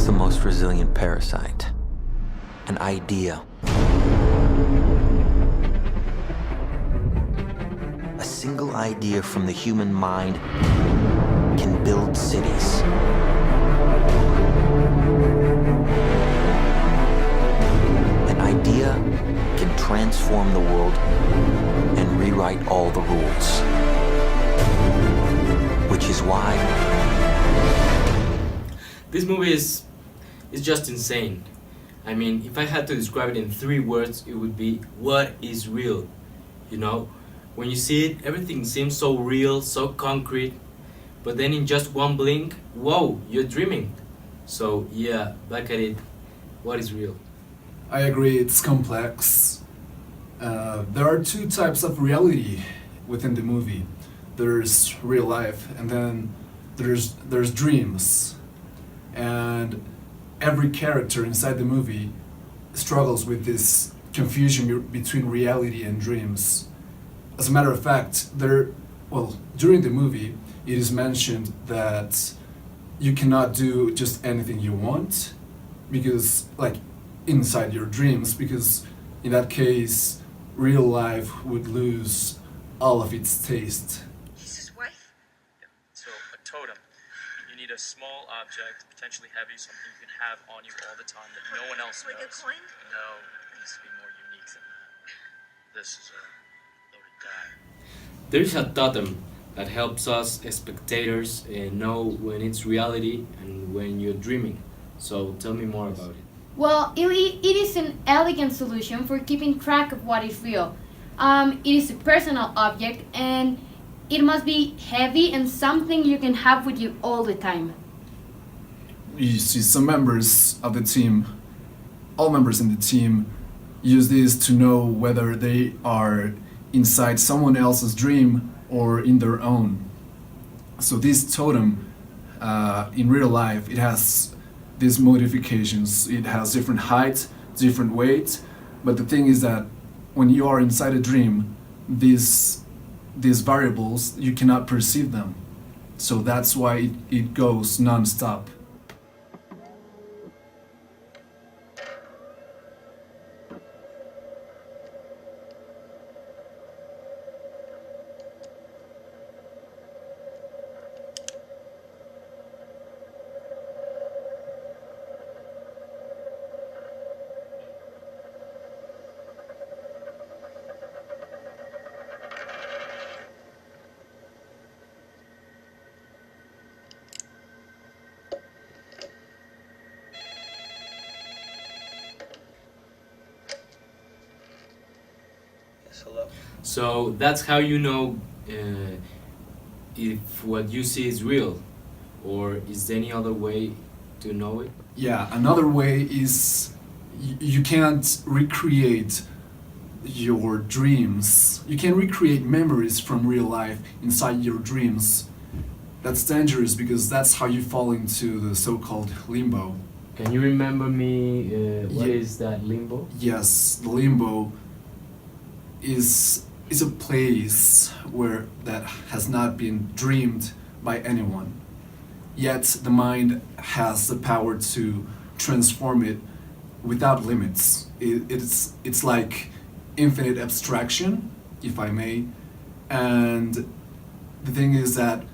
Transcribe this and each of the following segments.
What's the most resilient parasite? An idea. A single idea from the human mind can build cities. An idea can transform the world and rewrite all the rules. Which is why This movie is just insane. I mean, if I had to describe it in 3 words, it would be, what is real? You know, when you see it, everything seems so real, so concrete, but then in just one blink, whoa, you're dreaming. So yeah, back at it, what is real? I agree, it's complex. There are 2 types of reality within the movie. There's real life, and then there's dreams. And every character inside the movie struggles with this confusion between reality and dreams. As a matter of fact, during the movie, it is mentioned that you cannot do just anything you want, because, like, inside your dreams, because in that case, real life would lose all of its taste. He's his wife? Yeah. So, a totem. You need a small object, potentially heavy, something you can have on you all the time that no one else knows. Like a coin? No, it needs to be more unique than that. This is a loaded die. There is a totem that helps us as spectators know when it's reality and when you're dreaming. So tell me more about it. Well, it is an elegant solution for keeping track of what is real. It is a personal object, and it must be heavy and something you can have with you all the time. You see some members of the team, all members in the team, use this to know whether they are inside someone else's dream or in their own. So this totem, in real life, it has these modifications. It has different height, different weight, but the thing is that when you are inside a dream, these variables, you cannot perceive them. So that's why it goes non-stop. Hello. So that's how you know if what you see is real, or is there any other way to know it? Yeah, another way is you can't recreate your dreams. You can recreate memories from real life inside your dreams. That's dangerous because that's how you fall into the so-called limbo. Can you remember me what Ye- is that limbo? Yes, the limbo is a place where that has not been dreamed by anyone. Yet the mind has the power to transform it without limits. It's like infinite abstraction, if I may. And the thing is that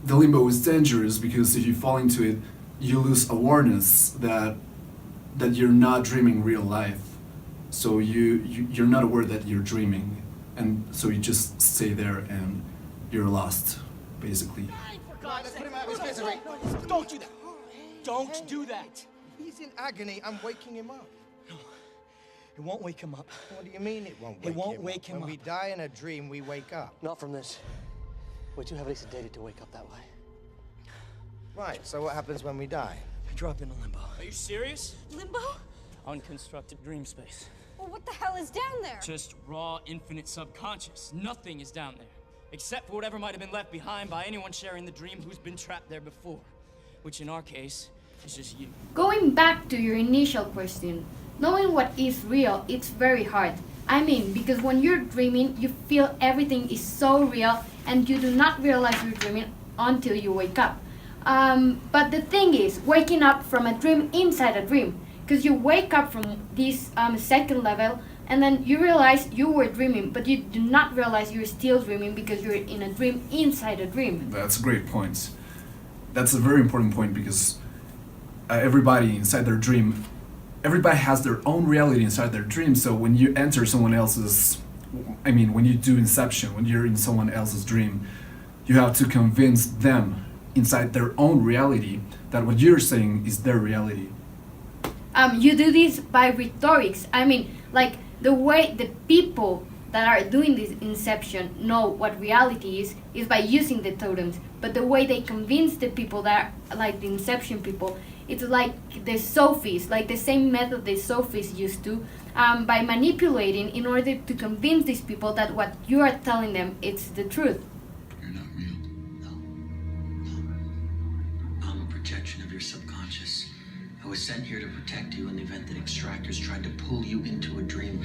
the limbo is dangerous because if you fall into it, you lose awareness that you're not dreaming real life. So you're not aware that you're dreaming, and so you just stay there and you're lost, basically. Don't do that. Don't do that. He's in agony. I'm waking him up. No, it won't wake him up. What do you mean it won't wake It won't him wake up? him When up. we die in a dream, we wake up. Not from this. We're too heavily sedated to wake up that way. Right, so what happens when we die? I drop into limbo. Are you serious? Limbo? Unconstructed dream space. Well, what the hell is down there? Just raw, infinite subconscious. Nothing is down there. Except for whatever might have been left behind by anyone sharing the dream who's been trapped there before. Which in our case, is just you. Going back to your initial question, knowing what is real, it's very hard. I mean, because when you're dreaming, you feel everything is so real and you do not realize you're dreaming until you wake up. But the thing is, waking up from a dream inside a dream, because you wake up from this second level, and then you realize you were dreaming, but you do not realize you're still dreaming because you're in a dream inside a dream. That's a great point. That's a very important point because everybody inside their dream, everybody has their own reality inside their dream. So when you enter someone else's, when you do Inception, when you're in someone else's dream, you have to convince them inside their own reality that what you're saying is their reality. You do this by rhetorics. Like the way the people that are doing this Inception know what reality is by using the totems. But the way they convince the people that are like the Inception people, it's like the sophists, like the same method the sophists used to, by manipulating in order to convince these people that what you are telling them it's the truth. You're not real. No. I'm a projection of your subconscious. I was sent here to protect you in the event that extractors tried to pull you into a dream.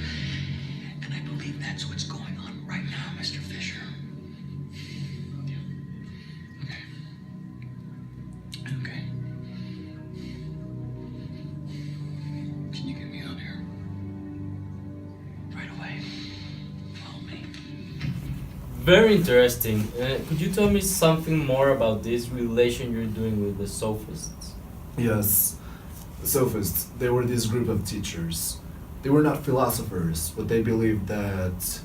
And I believe that's what's going on right now, Mr. Fisher. Okay. Can you get me out here? Right away. Follow me. Very interesting. Could you tell me something more about this relation you're doing with the sophists? Yes, the sophists, they were this group of teachers. They were not philosophers, but they believed that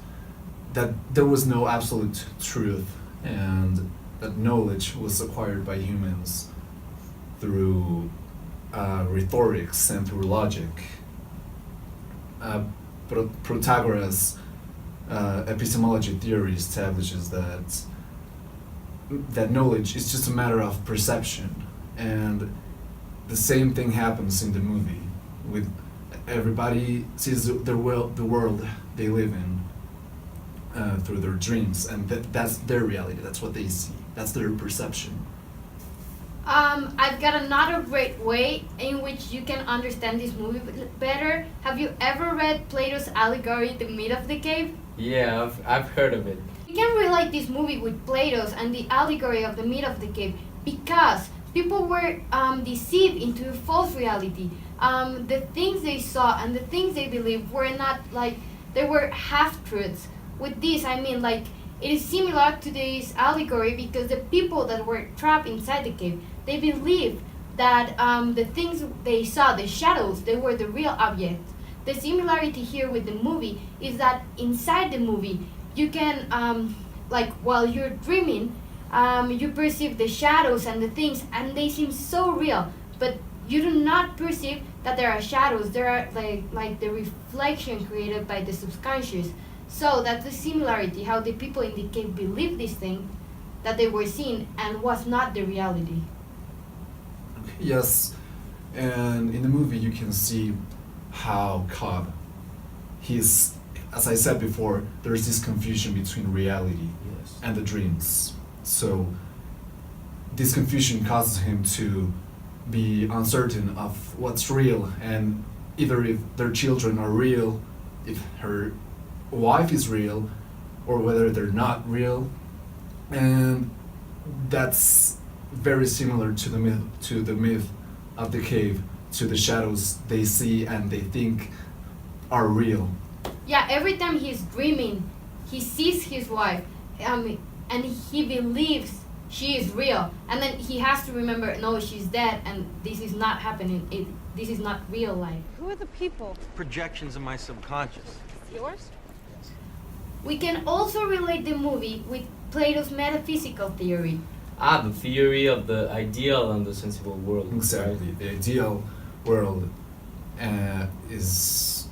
there was no absolute truth and that knowledge was acquired by humans through rhetorics and through logic. Protagoras' epistemology theory establishes that knowledge is just a matter of perception, and the same thing happens in the movie. With everybody sees the world they live in through their dreams, and that's their reality. That's what they see. That's their perception. I've got another great way in which you can understand this movie better. Have you ever read Plato's allegory, The Myth of the Cave? Yeah, I've heard of it. You can relate this movie with Plato's and the allegory of the myth of the cave because people were deceived into a false reality. The things they saw and the things they believed were not like, they were half-truths. With this, it is similar to this allegory because the people that were trapped inside the cave, they believed that the things they saw, the shadows, they were the real objects. The similarity here with the movie is that inside the movie, you can, while you're dreaming, you perceive the shadows and the things, and they seem so real, but you do not perceive that there are shadows. There are like the reflection created by the subconscious. So that's the similarity, how the people in the cave believed this thing that they were seeing and was not the reality. Yes, and in the movie you can see how Cobb, as I said before, there's this confusion between reality and the dreams. So this confusion causes him to be uncertain of what's real, and either if their children are real, if her wife is real, or whether they're not real. And that's very similar to the myth of the cave, to the shadows they see and they think are real. Yeah, every time he's dreaming, he sees his wife, and he believes she is real, and then he has to remember, no, she's dead, and this is not happening. This is not real life. Who are the people? Projections of my subconscious. Yours? We can also relate the movie with Plato's metaphysical theory. The theory of the ideal and the sensible world. Exactly. Right? The ideal world is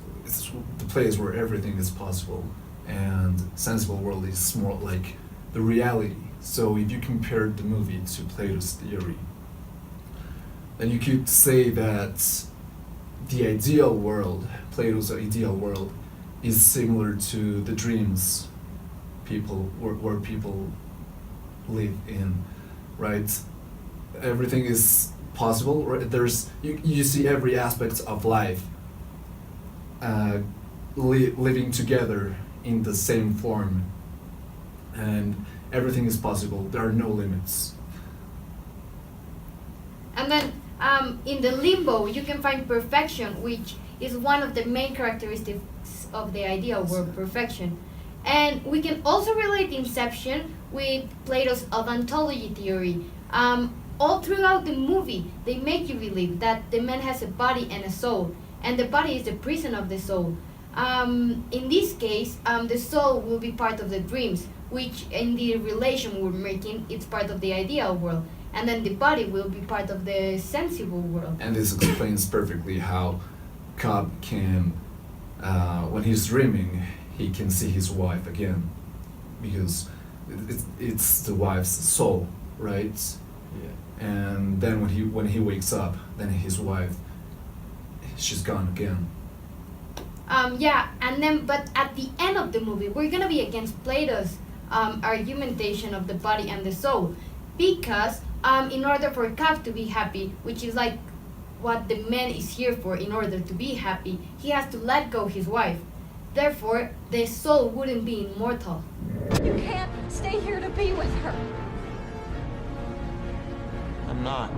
the place where everything is possible, and sensible world is more like the reality. So if you compare the movie to Plato's theory, then you could say that the ideal world, Plato's ideal world, is similar to the dreams where people live in, right? Everything is possible. Right? You see every aspect of life living together in the same form, and everything is possible. There are no limits. And then in the limbo, you can find perfection, which is one of the main characteristics of the ideal world, perfection. And we can also relate Inception with Plato's ontology theory. All throughout the movie, they make you believe that the man has a body and a soul, and the body is the prison of the soul. In this case, the soul will be part of the dreams, which in the relation we're making, it's part of the ideal world. And then the body will be part of the sensible world. And this explains perfectly how Cobb can, when he's dreaming, he can see his wife again, because it's the wife's soul, right? Yeah. And then when he wakes up, then his wife, she's gone again. Yeah, and then, but at the end of the movie, we're gonna be against Plato's argumentation of the body and the soul, because in order for Cobb to be happy, which is like what the man is here for, in order to be happy, he has to let go his wife. Therefore, the soul wouldn't be immortal. You can't stay here to be with her. I'm not.